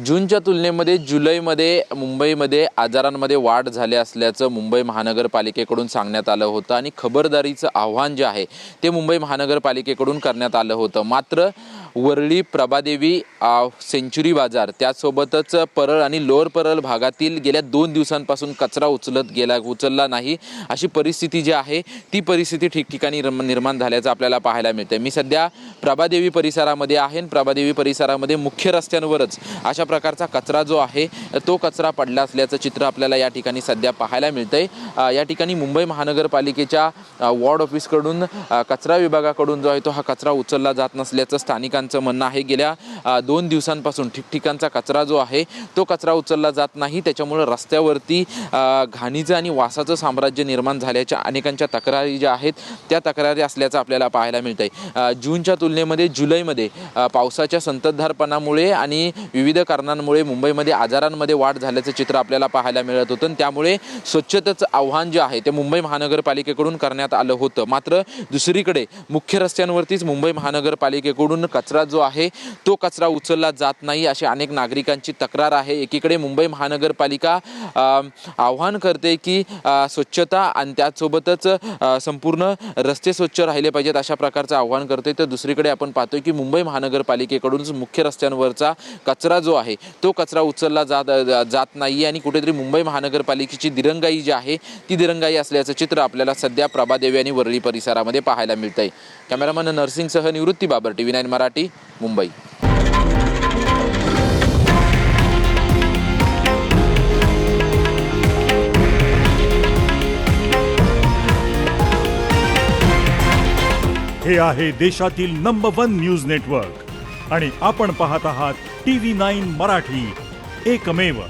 जूनच्या तुलनेमध्ये जुलैमध्ये मुंबईमध्ये आजारांमध्ये वाढ झाली असल्याचं मुंबई महानगरपालिकेकडून सांगण्यात आलं होतं आणि खबरदारीचं आव्हान जे आहे ते मुंबई महानगरपालिकेकडून करण्यात आलं होतं। मात्र वरळी, प्रभादेवी, सेंचुरी बाजार त्यासोबतच परळ आणि लोअर परळ भागातील गेल्या 2 दिवसांपासून कचरा उचलला नाही अशी परिस्थिती जी आहे ती परिस्थिती ठिकठिकाणी निर्माण झाल्याचं आपल्याला पाहायला मिळते। मी सध्या प्रभादेवी परिसरामध्ये आहे। प्रभादेवी परिसरामध्ये मुख्य रस्त्यांवरच अशा प्रकारचा कचरा जो आहे तो कचरा पडला असल्याचं चित्र आपल्याला या ठिकाणी सध्या पाहायला मिळतंय। या ठिकाणी मुंबई महानगरपालिकेच्या वॉर्ड ऑफिसकडून कचरा विभागाकडून जो आहे तो हा कचरा उचलला जात नसल्याचं स्थानिकांचं म्हणणं आहे। गेल्या 2 दिवसांपासून ठिकठिकाणचा कचरा जो आहे तो कचरा उचलला जात नाही, त्याच्यामुळे रस्त्यावरती घाणीचं आणि वासाचं साम्राज्य निर्माण झाल्याच्या अनेकांच्या तक्रारी ज्या आहेत त्या तक्रारी असल्याचं आपल्याला पाहायला मिळतंय। जूनच्या तुलनेमध्ये जुलैमध्ये पावसाच्या संततधारपणामुळे आणि विविध कारणांमुळे मुंबईमध्ये आजारांमध्ये वाढ झाल्याचं चित्र आपल्याला पाहायला मिळत होतं। त्यामुळे स्वच्छतेचं आव्हान जे आहे ते मुंबई महानगरपालिकेकडून करण्यात आलं होतं। मात्र दुसरीकडे मुख्य रस्त्यांवरतीच मुंबई महानगरपालिकेकडून कचरा जो आहे तो कचरा उचलला जात नाही अशी अनेक नागरिकांची तक्रार आहे। एकीकडे मुंबई महानगरपालिका आव्हान करते की स्वच्छता आणि त्यासोबतच संपूर्ण रस्ते स्वच्छ राहिले पाहिजेत अशा प्रकारचं आव्हान करते, तर दुसरीकडे आपण पाहतोय की मुंबई महानगरपालिकेकडून मुख्य रस्त्यांवरचा कचरा जो आहे तो कचरा उचलला जात नाही आणि कुठेतरी मुंबई महानगरपालिकेची दिरंगाई जी आहे ती दिरंगाई असल्याचं चित्र आपल्याला सध्या प्रभादेवी आणि वरळी परिसरामध्ये पाहायला मिळतंय। कॅमेरामन नरसिंगसह निवृत्ती बाबर, TV9 मराठी, मुंबई। हे आहे देशातील नंबर 1 न्यूज नेटवर्क आणि आपण पाहत आहात TV9 मराठी, एकमेव।